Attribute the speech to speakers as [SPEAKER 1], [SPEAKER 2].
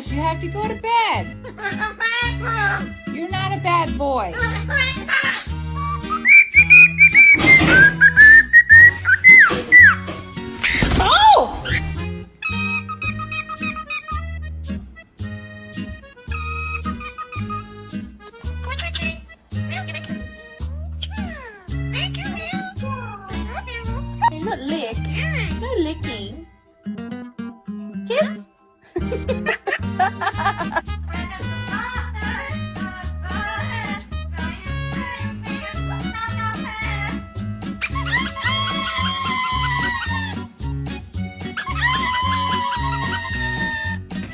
[SPEAKER 1] Yes, you have to go to bed. You're not a bad boy. Oh! Not lick. No licking. Kiss.